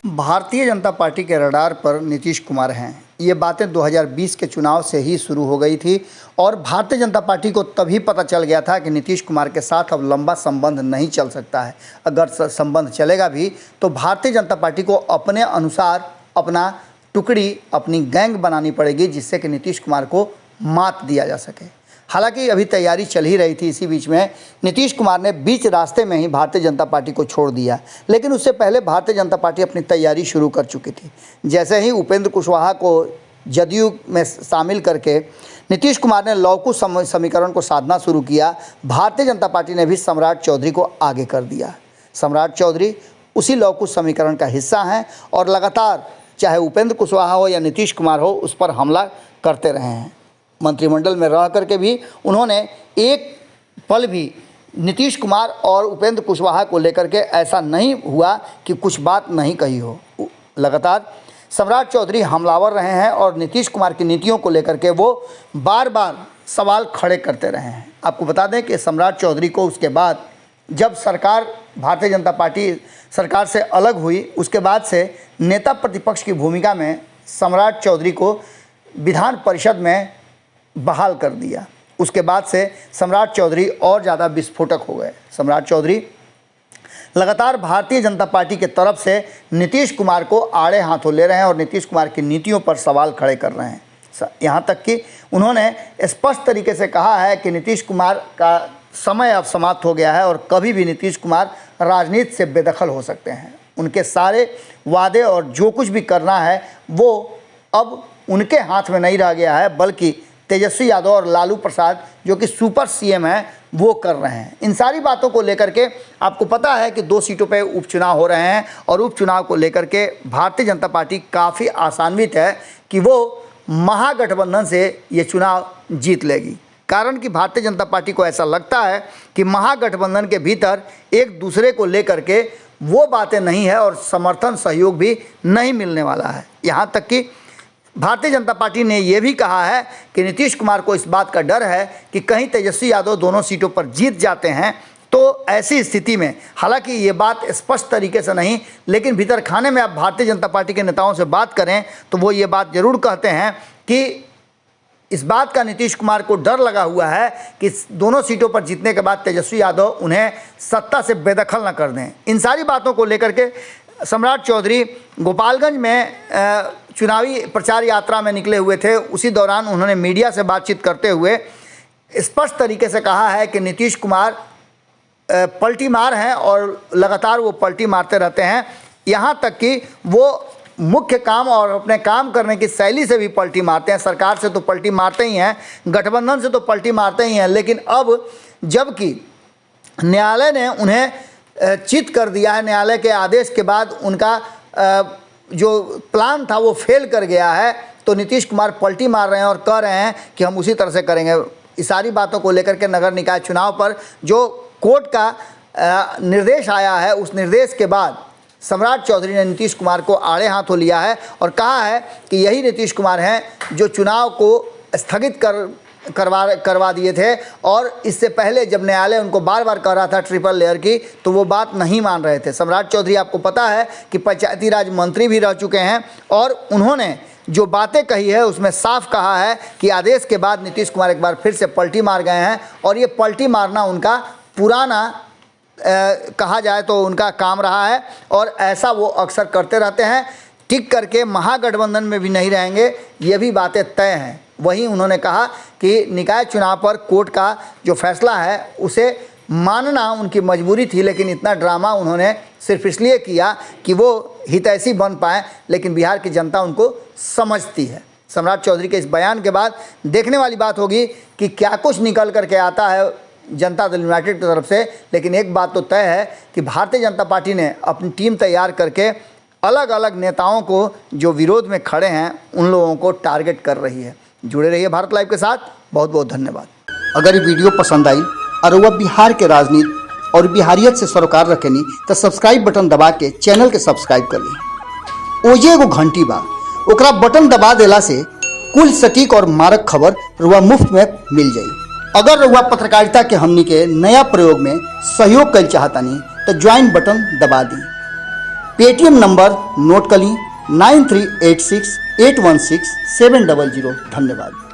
Bharatiya Janata party के radar पर नीतीश कुमार हैं। ये बातें 2020 के चुनाव से ही शुरू हो गई थी और भारतीय जनता पार्टी को तभी पता चल गया था कि नीतीश कुमार के साथ अब लंबा संबंध नहीं चल सकता है। अगर संबंध चलेगा भी तो भारतीय जनता पार्टी को अपने अनुसार अपना टुकड़ी, अपनी गैंग बनानी पड़ेगी जिससे कि नीतीश कुमार को मात दिया जा सके। हालांकि अभी तैयारी चल ही रही थी। इसी बीच में नीतीश कुमार ने बीच रास्ते में ही भारतीय जनता पार्टी को छोड़ दिया, लेकिन उससे पहले भारतीय जनता पार्टी अपनी तैयारी शुरू कर चुकी थी। जैसे ही उपेंद्र कुशवाहा को जदयू में शामिल करके नीतीश कुमार ने लौकुश समीकरण को साधना शुरू किया, भारतीय जनता पार्टी ने भी सम्राट चौधरी को आगे कर दिया। सम्राट चौधरी उसी लौकुश समीकरण का हिस्सा हैं और लगातार चाहे उपेंद्र कुशवाहा हो या नीतीश कुमार हो उस पर हमला करते रहे हैं। मंत्रिमंडल में रह करके भी उन्होंने एक पल भी नीतीश कुमार और उपेंद्र कुशवाहा को लेकर के ऐसा नहीं हुआ कि कुछ बात नहीं कही हो। लगातार सम्राट चौधरी हमलावर रहे हैं और नीतीश कुमार की नीतियों को लेकर के वो बार बार सवाल खड़े करते रहे हैं। आपको बता दें कि सम्राट चौधरी को उसके बाद जब सरकार भारतीय जनता पार्टी सरकार से अलग हुई, उसके बाद से नेता प्रतिपक्ष की भूमिका में सम्राट चौधरी को विधान परिषद में बहाल कर दिया। उसके बाद से सम्राट चौधरी और ज़्यादा विस्फोटक हो गए। सम्राट चौधरी लगातार भारतीय जनता पार्टी के तरफ से नीतीश कुमार को आड़े हाथों ले रहे हैं और नीतीश कुमार की नीतियों पर सवाल खड़े कर रहे हैं। यहाँ तक कि उन्होंने स्पष्ट तरीके से कहा है कि नीतीश कुमार का समय अब समाप्त हो गया है और कभी भी नीतीश कुमार राजनीति से बेदखल हो सकते हैं। उनके सारे वादे और जो कुछ भी करना है वो अब उनके हाथ में नहीं रह गया है, बल्कि तेजस्वी यादव और लालू प्रसाद जो कि सुपर सीएम हैं वो कर रहे हैं। इन सारी बातों को लेकर के आपको पता है कि 2 सीटों पे उपचुनाव हो रहे हैं और उपचुनाव को लेकर के भारतीय जनता पार्टी काफ़ी आशान्वित है कि वो महागठबंधन से ये चुनाव जीत लेगी। कारण कि भारतीय जनता पार्टी को ऐसा लगता है कि महागठबंधन के भीतर एक दूसरे को लेकर के वो बातें नहीं है और समर्थन सहयोग भी नहीं मिलने वाला है। यहाँ तक कि भारतीय जनता पार्टी ने यह भी कहा है कि नीतीश कुमार को इस बात का डर है कि कहीं तेजस्वी यादव दोनों सीटों पर जीत जाते हैं तो ऐसी स्थिति में, हालांकि ये बात स्पष्ट तरीके से नहीं, लेकिन भीतर खाने में आप भारतीय जनता पार्टी के नेताओं से बात करें तो वो ये बात जरूर कहते हैं कि इस बात का नीतीश कुमार को डर लगा हुआ है कि दोनों सीटों पर जीतने के बाद तेजस्वी यादव उन्हें सत्ता से बेदखल न कर दें। इन सारी बातों को लेकर के सम्राट चौधरी गोपालगंज में चुनावी प्रचार यात्रा में निकले हुए थे। उसी दौरान उन्होंने मीडिया से बातचीत करते हुए स्पष्ट तरीके से कहा है कि नीतीश कुमार पलटी मार हैं और लगातार वो पलटी मारते रहते हैं। यहाँ तक कि वो मुख्य काम और अपने काम करने की शैली से भी पलटी मारते हैं। सरकार से तो पलटी मारते ही हैं, गठबंधन से तो पलटी मारते ही हैं, लेकिन अब जबकि न्यायालय ने उन्हें चित कर दिया है, न्यायालय के आदेश के बाद उनका जो प्लान था वो फेल कर गया है, तो नीतीश कुमार पलटी मार रहे हैं और कह रहे हैं कि हम उसी तरह से करेंगे। इस सारी बातों को लेकर के नगर निकाय चुनाव पर जो कोर्ट का निर्देश आया है, उस निर्देश के बाद सम्राट चौधरी ने नीतीश कुमार को आड़े हाथों लिया है और कहा है कि यही नीतीश कुमार हैं जो चुनाव को स्थगित करवा दिए थे और इससे पहले जब न्यायालय उनको बार बार कह रहा था ट्रिपल लेयर की तो वो बात नहीं मान रहे थे। सम्राट चौधरी आपको पता है कि पंचायती राज मंत्री भी रह चुके हैं और उन्होंने जो बातें कही है उसमें साफ कहा है कि आदेश के बाद नीतीश कुमार एक बार फिर से पलटी मार गए हैं और ये पलटी मारना उनका पुराना कहा जाए तो उनका काम रहा है और ऐसा वो अक्सर करते रहते हैं। टिक करके महागठबंधन में भी नहीं रहेंगे, ये भी बातें तय हैं। वहीं उन्होंने कहा कि निकाय चुनाव पर कोर्ट का जो फैसला है उसे मानना उनकी मजबूरी थी, लेकिन इतना ड्रामा उन्होंने सिर्फ इसलिए किया कि वो हितैषी बन पाएँ, लेकिन बिहार की जनता उनको समझती है। सम्राट चौधरी के इस बयान के बाद देखने वाली बात होगी कि क्या कुछ निकल करके आता है जनता दल यूनाइटेड की तरफ से। लेकिन एक बात तो तय है कि भारतीय जनता पार्टी ने अपनी टीम तैयार करके अलग अलग नेताओं को जो विरोध में खड़े हैं उन लोगों को टारगेट कर रही है। जुड़े रहिए भारत लाइव के साथ। बहुत बहुत धन्यवाद। अगर ये वीडियो पसंद आई और वह बिहार के राजनीति और बिहारियत से सरोकार रखेनी तो सब्सक्राइब बटन दबा के चैनल के सब्सक्राइब कर ली। ओजे एगो घंटी बा, ओकरा बटन दबा देला से कुल सटीक और मारक खबर रुआ मुफ्त में मिल जाई। अगर रुआ पत्रकारिता के हमनी के नया प्रयोग में सहयोग कर चाहतानी तो ज्वाइन बटन दबा दी। पेटीएम नंबर नोट कर ली 9386816700। धन्यवाद।